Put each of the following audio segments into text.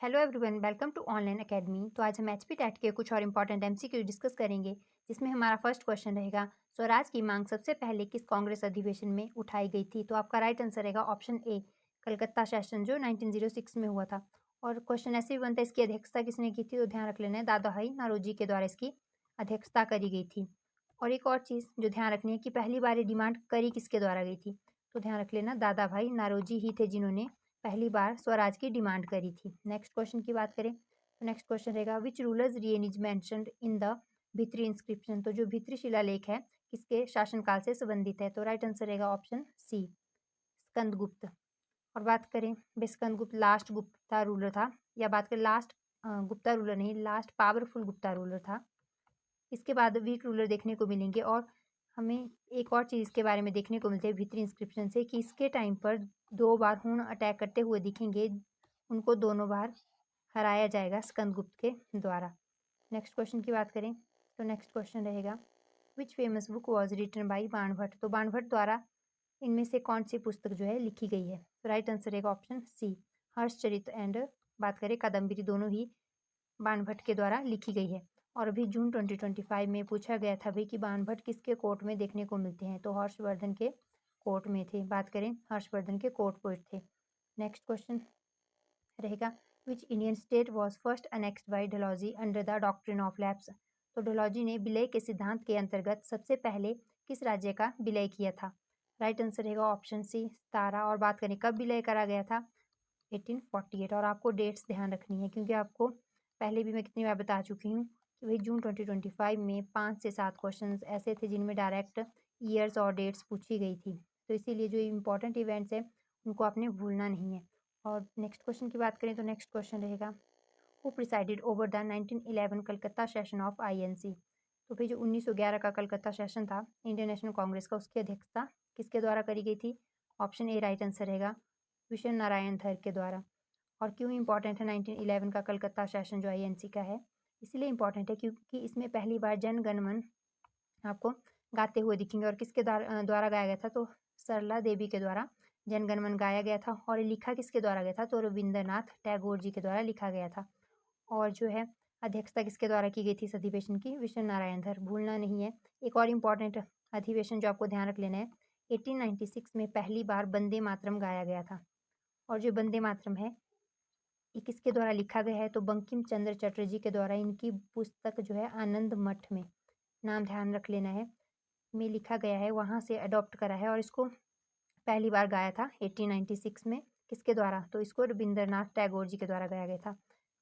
Hello everyone, welcome to online academy. तो आज हम एचपी टेट के कुछ और इंपॉर्टेंट एमसीक्यू डिस्कस करेंगे, जिसमें हमारा फर्स्ट क्वेश्चन रहेगा, स्वराज की मांग सबसे पहले किस कांग्रेस अधिवेशन में उठाई गई थी? तो आपका राइट आंसर रहेगा ऑप्शन ए, कलकत्ता सेशन जो 1906 में हुआ था। और क्वेश्चन ऐसे भी बनता है, इसकी अध्यक्षता किसने की थी? तो ध्यान रख लेना है, दादा भाई नारोजी के द्वारा इसकी अध्यक्षता करी गई थी। और एक और चीज़ जो ध्यान रखनी है कि पहली बार ये डिमांड करी किसके द्वारा गई थी? तो ध्यान रख लेना, दादा भाई नारोजी ही थे जिन्होंने पहली बार स्वराज की डिमांड करी थी। नेक्स्ट क्वेश्चन की बात करें तो नेक्स्ट क्वेश्चन रहेगा, which ruler's reign is mentioned in the Bhitari inscription? तो जो भित्री शिलालेख है किसके शासनकाल से संबंधित है? तो राइट आंसर रहेगा ऑप्शन सी, स्कंदगुप्त। और बात करें स्कंदगुप्त लास्ट गुप्ता रूलर था, या बात करें लास्ट गुप्ता रूलर नहीं, लास्ट पावरफुल गुप्ता रूलर था। इसके बाद वीक रूलर देखने को मिलेंगे। और हमें एक और चीज़ के बारे में देखने को मिलती है भित्री इंस्क्रिप्शन से कि इसके टाइम पर 2 बार हुण अटैक करते हुए दिखेंगे, उनको दोनों बार हराया जाएगा स्कंदगुप्त के द्वारा। नेक्स्ट क्वेश्चन की बात करें तो नेक्स्ट क्वेश्चन रहेगा, which famous book was written by Banabhatta? तो बाणभट्ट द्वारा इनमें से कौन सी पुस्तक जो है लिखी गई है? तो राइट आंसर रहेगा ऑप्शन सी, हर्षचरित एंड बात करें कादम्बरी, दोनों ही बाणभट्ट के द्वारा लिखी गई है। और अभी जून 2025 में पूछा गया था भाई कि बाणभट्ट किसके कोर्ट में देखने को मिलते हैं? तो हर्षवर्धन के कोर्ट में थे। बात करें हर्षवर्धन के कोर्ट पोइट थे। नेक्स्ट क्वेश्चन रहेगा, which Indian state was first annexed by Dalhousie under the doctrine of lapse? तो डलहौजी ने विलय के सिद्धांत के अंतर्गत सबसे पहले किस राज्य का विलय किया था? राइट आंसर रहेगा ऑप्शन सी, सतारा। और बात करें कब विलय करा गया था? 1848। और आपको डेट्स ध्यान रखनी है, क्योंकि आपको पहले भी मैं कितनी बार बता चुकी हूँ कि भाई जून 2025 में 5 से 7 क्वेश्चंस ऐसे थे जिनमें डायरेक्ट ईयर्स और डेट्स पूछी गई थी। तो इसीलिए जो इंपॉर्टेंट इवेंट्स हैं उनको आपने भूलना नहीं है। और नेक्स्ट क्वेश्चन की बात करें तो नेक्स्ट क्वेश्चन रहेगा, who presided over the 1911 Calcutta session of INC? तो भाई जो 1911 का कलकत्ता सेशन था इंडियन नेशनल कांग्रेस का, उसकी अध्यक्षता किसके द्वारा करी गई थी? ऑप्शन ए राइट आंसर रहेगा विशन नारायण धर के द्वारा। और क्यों इंपॉर्टेंट है 1911 का कलकत्ता सेशन जो आईएनसी का है? इसलिए इंपॉर्टेंट है क्योंकि इसमें पहली बार जन गण मन आपको गाते हुए दिखेंगे। और किसके द्वारा गाया गया था? तो सरला देवी के द्वारा जन गण मन गाया गया था। और ये लिखा किसके द्वारा गया था? तो रविंद्रनाथ टैगोर जी के द्वारा लिखा गया था। और जो है अध्यक्षता किसके द्वारा की गई थी इस अधिवेशन की? विशन नारायण धर, भूलना नहीं है। एक और इम्पॉर्टेंट अधिवेशन जो आपको ध्यान रख लेना है, 1896 में पहली बार वंदे मातरम गाया गया था। और जो वंदे मातरम है ये किसके द्वारा लिखा गया है? तो बंकिम चंद्र चटर्जी के द्वारा। इनकी पुस्तक जो है आनंद मठ में, नाम ध्यान रख लेना है, में लिखा गया है, वहाँ से अडॉप्ट करा है। और इसको पहली बार गाया था 1896 में, किसके द्वारा? तो इसको रविंद्रनाथ टैगोर जी के द्वारा गाया गया था।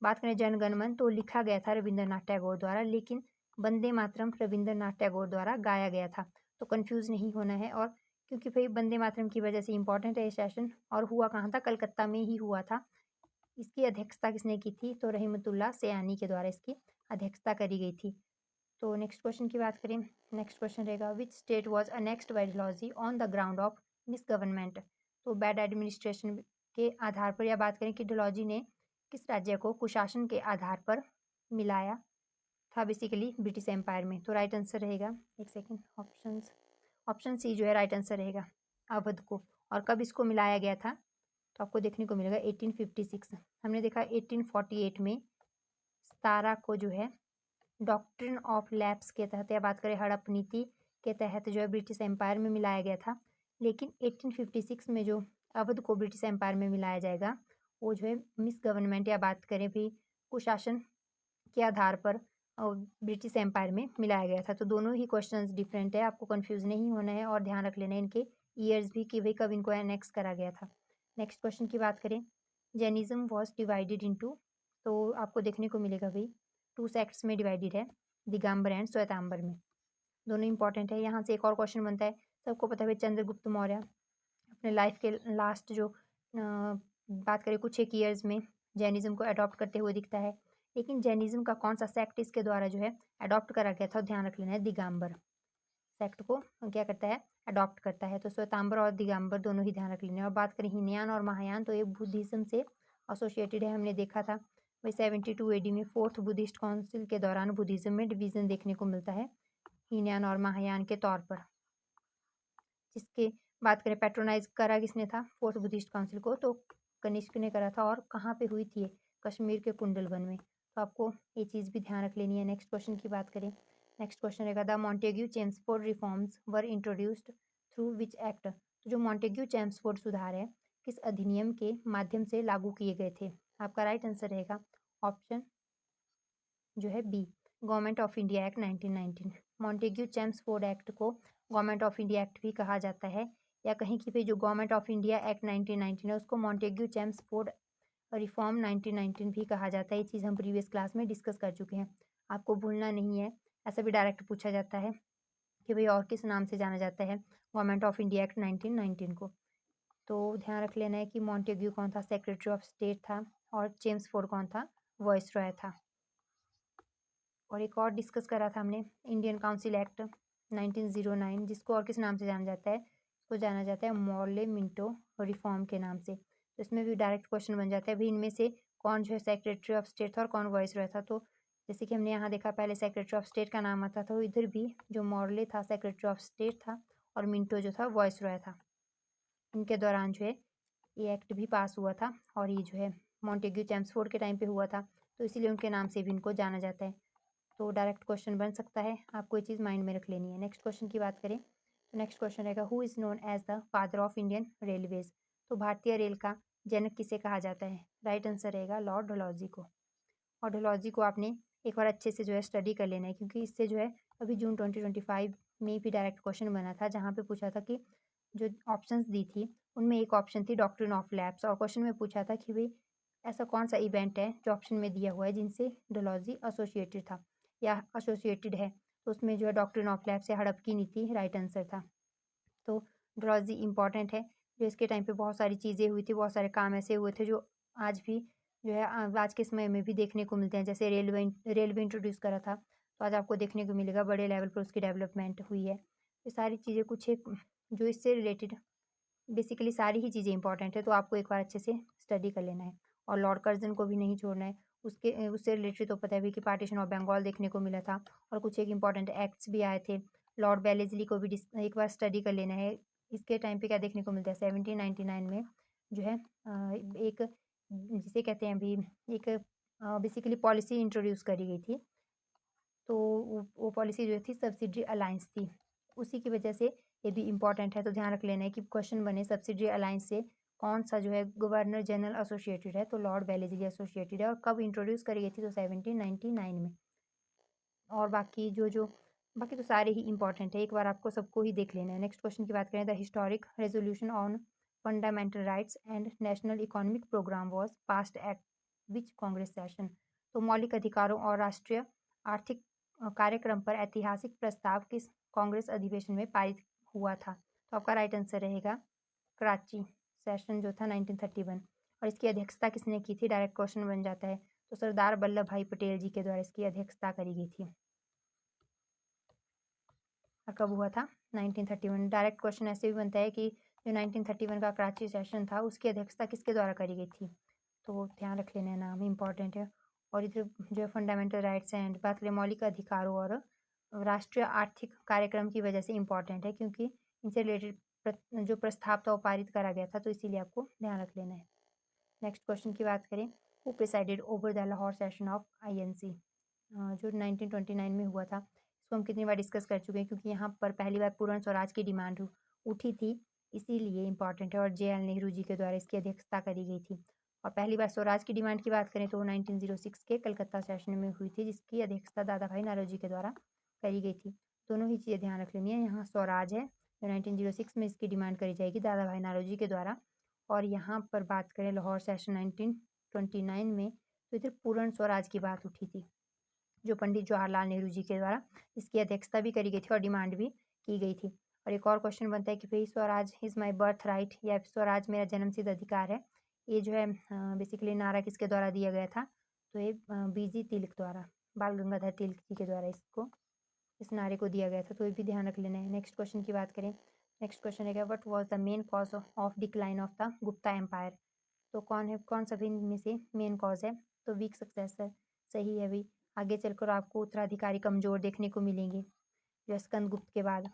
बात करें जन गण मन, तो लिखा गया था रविंद्रनाथ टैगोर द्वारा, लेकिन वंदे मातरम रविंद्रनाथ टैगोर द्वारा गाया गया था। तो कंफ्यूज नहीं होना है। और क्योंकि भाई वंदे मातरम की वजह से इंपॉर्टेंट है ये सेशन। और हुआ कहाँ था? कलकत्ता में ही हुआ था। इसकी अध्यक्षता किसने की थी? तो रहीमतुल्लाह सयानी के द्वारा इसकी अध्यक्षता करी गई थी। तो नेक्स्ट क्वेश्चन की बात करें, नेक्स्ट क्वेश्चन रहेगा, which state was annexed by Dalhousie on the ground of misgovernment? तो बैड एडमिनिस्ट्रेशन के आधार पर, या बात करें कि डलहौजी ने किस राज्य को कुशासन के आधार पर मिलाया था बेसिकली ब्रिटिश एम्पायर में? तो राइट आंसर रहेगा, एक सेकेंड, ऑप्शन सी जो है राइट आंसर रहेगा, अवध को। और कब इसको मिलाया गया था? तो आपको देखने को मिलेगा 1856। हमने देखा 1848 में सतारा को जो है डॉक्ट्रिन ऑफ लैप्स के तहत, या बात करें हड़प नीति के तहत, जो है ब्रिटिश एम्पायर में मिलाया गया था। लेकिन 1856 में जो अवध को ब्रिटिश एम्पायर में मिलाया जाएगा, वो जो है मिस गवर्नमेंट, या बात करें भी कुशासन के आधार पर ब्रिटिश एम्पायर में मिलाया गया था। तो दोनों ही क्वेश्चंस डिफरेंट है, आपको कंफ्यूज नहीं होना है। और ध्यान रख लेना है इनके ईयर्स भी कि भाई कब इनको एनेक्स करा गया था। नेक्स्ट क्वेश्चन की बात करें, जैनिज्म वॉज डिवाइडेड इनटू, तो आपको देखने को मिलेगा भाई 2 सेक्ट्स में डिवाइडेड है, दिगंबर एंड श्वेतांबर में। दोनों इंपॉर्टेंट है। यहाँ से एक और क्वेश्चन बनता है, सबको पता है भाई चंद्रगुप्त मौर्य अपने लाइफ के लास्ट जो बात करें कुछ एक ईयर्स में जैनिज्म को अडॉप्ट करते हुए दिखता है। लेकिन जैनिज्म का कौन सा सेक्ट इसके द्वारा जो है अडॉप्ट करा गया था? ध्यान रख लेना है, दिगंबर सेक्ट को क्या करता है? अडॉप्ट करता है। तो श्वेतांबर और दिगंबर दोनों ही ध्यान रख लेना है। और बात करें हीनयान और महायान, तो ये बुद्धिज्म से एसोसिएटेड है, हमने देखा था वही 72 एडी में 4th बुद्धिस्ट काउंसिल के दौरान बुद्धिज्म में डिवीजन देखने को मिलता है हीनयान और महायान के तौर पर। जिसके बात करें पैट्रोनाइज करा किसने था 4th बुद्धिस्ट काउंसिल को? तो कनिष्क ने करा था। और कहाँ पे हुई थी ये? कश्मीर के कुंडलवन में। तो आपको ये चीज़ भी ध्यान रख लेनी है। नेक्स्ट क्वेश्चन की बात करें, नेक्स्ट क्वेश्चन रहेगा the Montagu Chelmsford reforms were introduced through which act. तो जो मॉन्टेग्यू चेम्सफोर्ड सुधार है किस अधिनियम के माध्यम से लागू किए गए थे? आपका राइट आंसर रहेगा ऑप्शन जो है B, government of India act 1919। Montagu Chelmsford act को गवर्नमेंट ऑफ इंडिया एक्ट भी कहा जाता है, या कहीं की भी जो गवर्नमेंट ऑफ इंडिया एक्ट 1919 है उसको मॉन्टेग्यू चेम्सफोर्ड रिफॉर्म 1919 भी कहा जाता है। ये चीज़ हम प्रीवियस क्लास में डिस्कस कर चुके हैं, आपको भूलना नहीं है। ऐसा भी डायरेक्ट पूछा जाता है कि भाई और किस नाम से जाना जाता है गवर्नमेंट ऑफ इंडिया एक्ट 1919 को। तो ध्यान रख लेना है कि मॉन्टेग्यू कौन था, सेक्रेटरी ऑफ स्टेट था, और चेम्सफोर्ड कौन था, वॉइसरॉय था। और एक और डिस्कस करा था हमने, इंडियन काउंसिल एक्ट 1909, जिसको और किस नाम से जाना जाता है, इसको जाना जाता है मॉर्ले मिंटो रिफॉर्म के नाम से। तो इसमें भी डायरेक्ट क्वेश्चन बन जाता है भाई इनमें से कौन जो है सेक्रेटरी ऑफ स्टेट था और कौन वॉइसरॉय था। तो जैसे कि हमने यहाँ देखा पहले सेक्रेटरी ऑफ स्टेट का नाम आता था, तो इधर भी जो मॉर्ले था सेक्रेटरी ऑफ स्टेट था और मिंटो जो था वॉइसरॉय था। इनके दौरान जो है ये एक्ट भी पास हुआ था, और ये जो है मॉन्टेग्यू चेम्सफोर्ड के टाइम पे हुआ था, तो इसीलिए उनके नाम से भी इनको जाना जाता है। तो डायरेक्ट क्वेश्चन बन सकता है, आपको ये चीज़ माइंड में रख लेनी है। नेक्स्ट क्वेश्चन की बात करें तो नेक्स्ट क्वेश्चन रहेगा who is known as the father of Indian railways. तो भारतीय रेल का जनक किसे कहा जाता है? राइट आंसर रहेगा लॉर्ड डलहौजी को। और डलहौजी को आपने एक बार अच्छे से जो है स्टडी कर लेना है, क्योंकि इससे जो है अभी जून 2025 में भी डायरेक्ट क्वेश्चन बना था, जहाँ पे पूछा था कि जो ऑप्शंस दी थी उनमें एक ऑप्शन थी डॉक्ट्रिन ऑफ लैप्स, और क्वेश्चन में पूछा था कि भाई ऐसा कौन सा इवेंट है जो ऑप्शन में दिया हुआ है जिनसे डलहौजी एसोसिएटेड था या एसोसिएटेड है। तो उसमें जो है डॉक्ट्रिन ऑफ लैप्स या हड़प की नीति राइट आंसर था। तो डलहौजी इंपॉर्टेंट है, जो इसके टाइम पे बहुत सारी चीज़ें हुई थी, बहुत सारे काम ऐसे हुए थे जो आज भी जो है आज के समय में भी देखने को मिलते हैं। जैसे रेलवे रेलवे इंट्रोड्यूस करा था, तो आज आपको देखने को मिलेगा बड़े लेवल पर उसकी डेवलपमेंट हुई है। ये सारी चीज़ें कुछ एक जो इससे रिलेटेड बेसिकली सारी ही चीज़ें इंपॉर्टेंट है, तो आपको एक बार अच्छे से स्टडी कर लेना है। और लॉर्ड कर्जन को भी नहीं छोड़ना है, उसके उससे रिलेटेड तो पता है भी कि पार्टीशन ऑफ बंगाल देखने को मिला था, और कुछ एक इंपॉर्टेंट एक्ट्स भी आए थे। लॉर्ड वेलेस्ली को भी एक बार स्टडी कर लेना है। इसके टाइम पे क्या देखने को मिलता है 1799 में जो है एक जिसे कहते हैं अभी एक बेसिकली पॉलिसी इंट्रोड्यूस करी गई थी। तो वो पॉलिसी जो थी सब्सिडी अलायंस थी, उसी की वजह से ये भी इम्पॉर्टेंट है। तो ध्यान रख लेना है कि क्वेश्चन बने सब्सिडी अलायंस से कौन सा जो है गवर्नर जनरल एसोसिएटेड है, तो लॉर्ड वेलेस्ली एसोसिएटेड है, और कब इंट्रोड्यूस करी गई थी, तो 1799 में। और बाकी बाकी तो सारे ही इंपॉर्टेंट है, एक बार आपको सबको ही देख लेना है। नेक्स्ट क्वेश्चन की बात करें, the historic resolution on fundamental rights and national economic programme was passed at which Congress session. तो मौलिक अधिकारों और राष्ट्रीय आर्थिक कार्यक्रम पर ऐतिहासिक प्रस्ताव किस कांग्रेस अधिवेशन में पारित हुआ था? तो आपका राइट आंसर रहेगा कराची सेशन जो था 1931। और इसकी अध्यक्षता किसने की थी? डायरेक्ट क्वेश्चन बन जाता है, तो सरदार वल्लभ भाई पटेल जी के द्वारा इसकी अध्यक्षता करी गई थी। और कब हुआ था? 1931। डायरेक्ट क्वेश्चन ऐसे भी बनता है कि जो 1931 का कराची सेशन था उसकी अध्यक्षता किसके द्वारा करी गई थी? तो ध्यान रख लेना है, नाम इंपॉर्टेंट है। और इधर जो फंडामेंटल राइट्स एंड बात करें मौलिक अधिकारों और राष्ट्रीय आर्थिक कार्यक्रम की वजह से इम्पॉर्टेंट है, क्योंकि इनसे रिलेटेड जो प्रस्ताव था वो पारित करा गया था, तो इसीलिए आपको ध्यान रख लेना है। नेक्स्ट क्वेश्चन की बात करें, who presided over the Lahore session of INC, जो 1929 में हुआ था। इसको हम कितनी बार डिस्कस कर चुके हैं, क्योंकि यहाँ पर पहली बार पूर्ण स्वराज की डिमांड उठी थी, इसीलिए इम्पॉर्टेंट है। और जे एल नेहरू जी के द्वारा इसकी अध्यक्षता करी गई थी। और पहली बार स्वराज की डिमांड की बात करें तो 1906 के कलकत्ता सेशन में हुई थी, जिसकी अध्यक्षता दादा भाई नौरोजी के द्वारा करी गई थी। दोनों ही चीज़ें ध्यान रख लेनी है। यहाँ स्वराज है जो 1906 में इसकी डिमांड करी जाएगी दादा भाई नौरोजी के द्वारा, और यहाँ पर बात करें लाहौर सेशन 1929 में, तो इधर पूर्ण स्वराज की बात उठी थी, जो पंडित जवाहरलाल नेहरू जी के द्वारा इसकी अध्यक्षता भी करी गई थी और डिमांड भी की गई थी। और एक और क्वेश्चन बनता है कि भाई Swaraj is my birth right, या स्वराज मेरा जन्मसिद्ध अधिकार है, ये जो है बेसिकली नारा किसके द्वारा दिया गया था? तो ये बीजी तिलक द्वारा, बाल गंगाधर तिलक जी के द्वारा इस नारे को दिया गया था, तो ये भी ध्यान रख लेना है। नेक्स्ट क्वेश्चन की बात करें, नेक्स्ट क्वेश्चन है what was the main cause of decline of the Gupta empire. तो कौन सा भी इनमें से मेन कॉज है? तो वीक सक्सेसर सही है भाई। आगे चलकर आपको उत्तराधिकारी कमजोर देखने को मिलेंगे जो स्कंदगुप्त के बाद।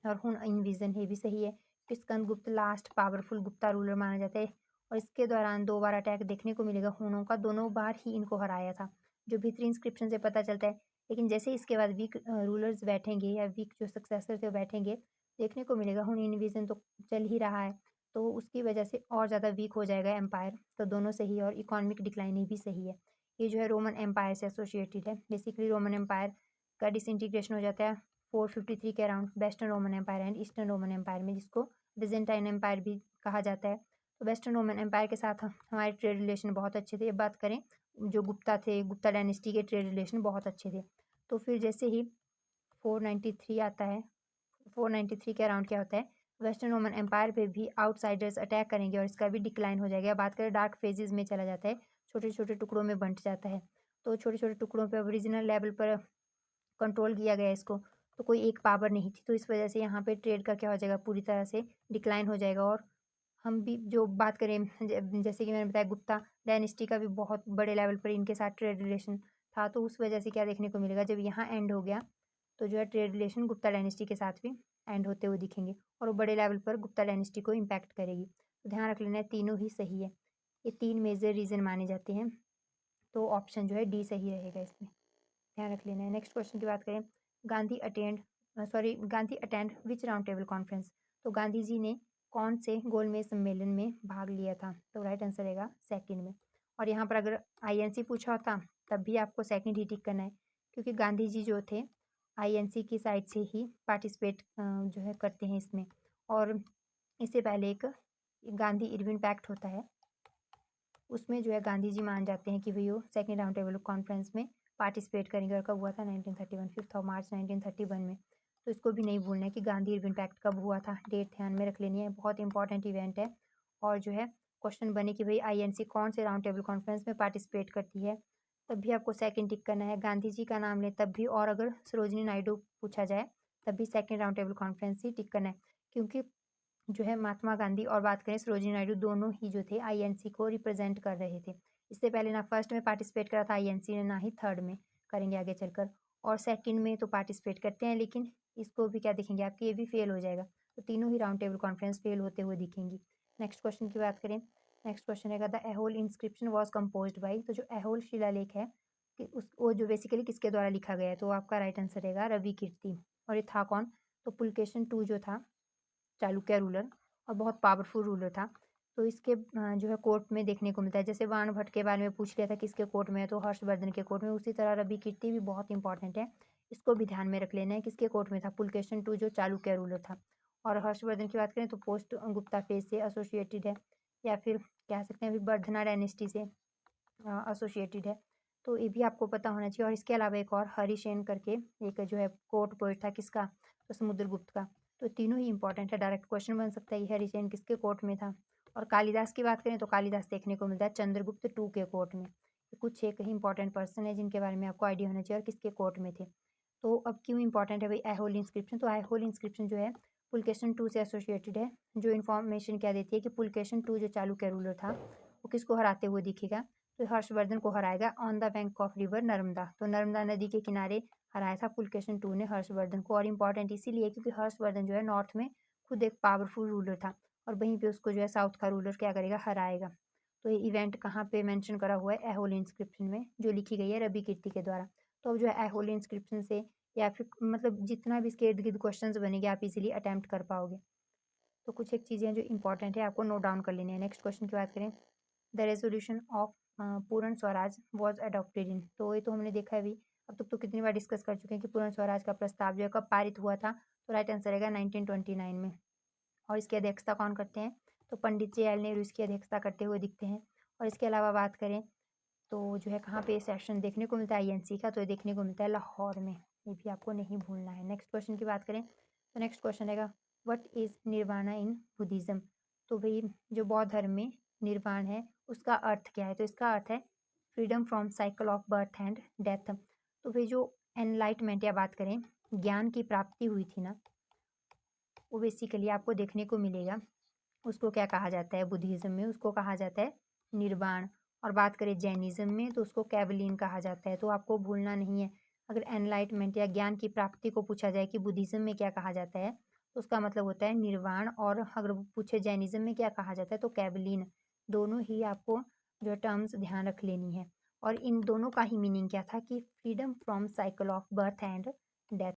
और हुन इनविजन ये भी सही है कि Skandagupta last powerful Gupta ruler माना जाता है, और इसके दौरान 2 बार अटैक देखने को मिलेगा हुनों का, दोनों बार ही इनको हराया था, जो भीतरी इंस्क्रिप्शन से पता चलता है। लेकिन जैसे ही इसके बाद वीक रूलर्स बैठेंगे या वीक जो सक्सेसर थे वो बैठेंगे, देखने को मिलेगा हुन इन्वेजन तो चल ही रहा है, तो उसकी वजह से और ज़्यादा वीक हो जाएगा एम्पायर। तो दोनों सही है और इकोनॉमिक डिक्लाइन भी सही है। ये जो है रोमन एम्पायर से एसोसिएटेड है। बेसिकली रोमन एम्पायर का डिसइंटीग्रेशन हो जाता है 453 के around western Roman empire and eastern Roman empire में, जिसको बिजेंटाइन एम्पायर भी कहा जाता है। तो वेस्टर्न रोमन एम्पायर के साथ हमारे ट्रेड रिलेशन बहुत अच्छे थे। अब बात करें जो गुप्ता थे, गुप्ता डायनेस्टी के ट्रेड रिलेशन बहुत अच्छे थे। तो फिर जैसे ही 493 आता है, 493 के अराउंड क्या होता है, वेस्टर्न रोमन एम्पायर पे भी आउटसाइडर्स अटैक करेंगे और इसका भी डिक्लाइन हो जाएगा। बात करें डार्क फेजेस में चला जाता है, छोटे छोटे टुकड़ों में बंट जाता है। तो छोटे छोटे टुकड़ों पे ओरिजिनल लेवल पर कंट्रोल किया गया इसको, तो कोई एक पावर नहीं थी। तो इस वजह से यहाँ पे ट्रेड का क्या हो जाएगा, पूरी तरह से डिक्लाइन हो जाएगा। और हम भी जो बात करें जैसे कि मैंने बताया गुप्ता डायनेस्टी का भी बहुत बड़े लेवल पर इनके साथ ट्रेड रिलेशन था, तो उस वजह से क्या देखने को मिलेगा, जब यहाँ एंड हो गया तो जो है ट्रेड रिलेशन गुप्ता डायनेस्टी के साथ भी एंड होते हुए दिखेंगे और वो बड़े लेवल पर गुप्ता डायनेस्टी को इम्पैक्ट करेगी। तो ध्यान रख लेना है, तीनों ही सही है। ये 3 मेजर रीज़न माने जाते हैं, तो ऑप्शन जो है डी सही रहेगा इसमें, ध्यान रख लेना है। नेक्स्ट क्वेश्चन की बात करें, गांधी अटेंड विच राउंड टेबल कॉन्फ्रेंस। तो गांधी जी ने कौन से गोलमेज सम्मेलन में भाग लिया था, तो राइट आंसर रहेगा सेकंड में। और यहाँ पर अगर आईएनसी पूछा होता तब भी आपको सेकंड ही टिक करना है, क्योंकि गांधी जी जो थे आईएनसी की साइड से ही पार्टिसिपेट जो है करते हैं इसमें। और इससे पहले एक गांधी इरविन पैक्ट होता है, उसमें जो है गांधी जी मान जाते हैं कि भाई वो सेकेंड राउंड टेबल कॉन्फ्रेंस में पार्टिसिपेट करेंगे। और कब हुआ था, 1931, 5 मार्च 1931 में। तो इसको भी नहीं भूलना है कि गांधी इरविन पैक्ट कब हुआ था, डेट ध्यान में रख लेनी है, बहुत इंपॉर्टेंट इवेंट है। और जो है क्वेश्चन बने कि भाई आईएनसी कौन से राउंड टेबल कॉन्फ्रेंस में पार्टिसिपेट करती है, तब भी आपको सेकंड टिक करना है। गांधी जी का नाम ले तब भी, और अगर सरोजिनी नायडू पूछा जाए तब भी सेकेंड राउंड टेबल कॉन्फ्रेंस ही टिक करना है, क्योंकि जो है महात्मा गांधी और बात करें सरोजिनी नायडू, दोनों ही जो थे आईएनसी को रिप्रेजेंट कर रहे थे। इससे पहले ना फर्स्ट में पार्टिसिपेट करा था आईएनसी ने, ना ही थर्ड में करेंगे आगे चलकर। और सेकंड में तो पार्टिसिपेट करते हैं, लेकिन इसको भी क्या दिखेंगे आपके, ये भी फेल हो जाएगा। तो तीनों ही राउंड टेबल कॉन्फ्रेंस फेल होते हुए दिखेंगी। नेक्स्ट क्वेश्चन की बात करें, नेक्स्ट क्वेश्चन है the Aihole inscription was compose by. तो जो एहोल शिलालेख है कि उस वो जो बेसिकली किसके द्वारा लिखा गया है, तो आपका राइट आंसर रहेगा रवि कीर्ति। और ये था कौन, तो पुलकेशन II जो था चालुक्य रूलर और बहुत पावरफुल रूलर था। तो इसके जो है कोर्ट में देखने को मिलता है। जैसे बाण भट्ट के बारे में पूछ लिया था किसके कोर्ट में है, तो हर्षवर्धन के कोर्ट में। उसी तरह रवि कीर्ति भी बहुत इंपॉर्टेंट है, इसको भी ध्यान में रख लेना है, किसके कोर्ट में था, पुलकेशन II जो चालुक्य रूलर था। और हर्षवर्धन की बात करें तो पोस्ट गुप्ता फेज से एसोसिएटेड है, या फिर कह सकते हैं वर्धना डायनेस्टी से एसोसिएटेड है। तो ये भी आपको पता होना चाहिए। और इसके अलावा एक और हरिसेन करके एक जो है कोर्ट पोइट था, किसका, तो समुद्रगुप्त का। तो तीनों ही इंपॉर्टेंट है, डायरेक्ट क्वेश्चन बन सकता है ये हरिसेन किसके कोर्ट में था। और कालिदास की बात करें तो कालिदास देखने को मिलता है चंद्रगुप्त II के कोर्ट में। तो कुछ एक ही इंपॉर्टेंट पर्सन है जिनके बारे में आपको आइडिया होना चाहिए और किसके कोर्ट में थे। तो अब क्यों इंपॉर्टेंट है भाई ऐहोल इंस्क्रिप्शन, तो ऐहोल इंस्क्रिप्शन जो है पुलकेशन II से एसोसिएटेड है। जो इन्फॉर्मेशन क्या देती है कि पुलकेशन II जो चालुक्य रूलर था वो किसको हराते हुए दिखेगा, तो हर्षवर्धन को हराएगा on the bank of river Narmada. तो नर्मदा नदी के किनारे हराया था पुलकेशन II ने हर्षवर्धन को। और इम्पॉर्टेंट इसीलिए क्योंकि हर्षवर्धन जो है नॉर्थ में खुद एक पावरफुल रूलर था, और वहीं पे उसको जो है साउथ का रूलर क्या करेगा, हराएगा। तो ये इवेंट कहाँ पे मेंशन करा हुआ है, ऐहोल इंस्क्रिप्शन में, जो लिखी गई है रवि कीर्ति के द्वारा। तो अब जो है ऐहोल इंस्क्रिप्शन से या फिर मतलब जितना भी इसके इर्द गिर्द क्वेश्चन बनेंगे आप इजिली अटैम्प्ट कर पाओगे। तो कुछ एक चीज़ें जो इंपॉर्टेंट है आपको नोट डाउन कर लेनी है। नेक्स्ट क्वेश्चन की बात करें, द रेजोल्यूशन ऑफ पूर्ण स्वराज वॉज अडॉप्टेड इन। तो ये तो हमने देखा है अभी, अब तक तो कितनी बार डिस्कस कर चुके हैं कि पूर्ण स्वराज का प्रस्ताव जो है कब पारित हुआ था, तो राइट आंसर रहेगा 1929 में। और इसकी अध्यक्षता कौन करते हैं, तो पंडित जवाहरलाल नेहरू इसकी अध्यक्षता करते हुए दिखते हैं। और इसके अलावा बात करें तो जो है कहाँ पे सेशन देखने को मिलता है आईएनसी का, तो ये देखने को मिलता है लाहौर में, ये भी आपको नहीं भूलना है। नेक्स्ट क्वेश्चन की बात करें तो नेक्स्ट क्वेश्चन रहेगा what is nirvana in Buddhism. तो भाई जो बौद्ध धर्म में निर्वाण है उसका अर्थ क्या है, तो इसका अर्थ है freedom from cycle of birth and death. तो भाई जो एनलाइटमेंट या बात करें ज्ञान की प्राप्ति हुई थी ना, वो बेसिकली आपको देखने को मिलेगा, उसको क्या कहा जाता है बुद्धिज्म में, उसको कहा जाता है निर्वाण। और बात करें जैनिज्म में तो उसको कैबलिन कहा जाता है। तो आपको भूलना नहीं है, अगर एनलाइटमेंट या ज्ञान की प्राप्ति को पूछा जाए कि बुद्धिज्म में क्या कहा जाता है, तो उसका मतलब होता है निर्वाण। और अगर पूछे जैनिज्म में क्या कहा जाता है तो कैबलिन। दोनों ही आपको जो टर्म्स ध्यान रख लेनी है और इन दोनों का ही मीनिंग क्या था कि freedom from cycle of birth and death.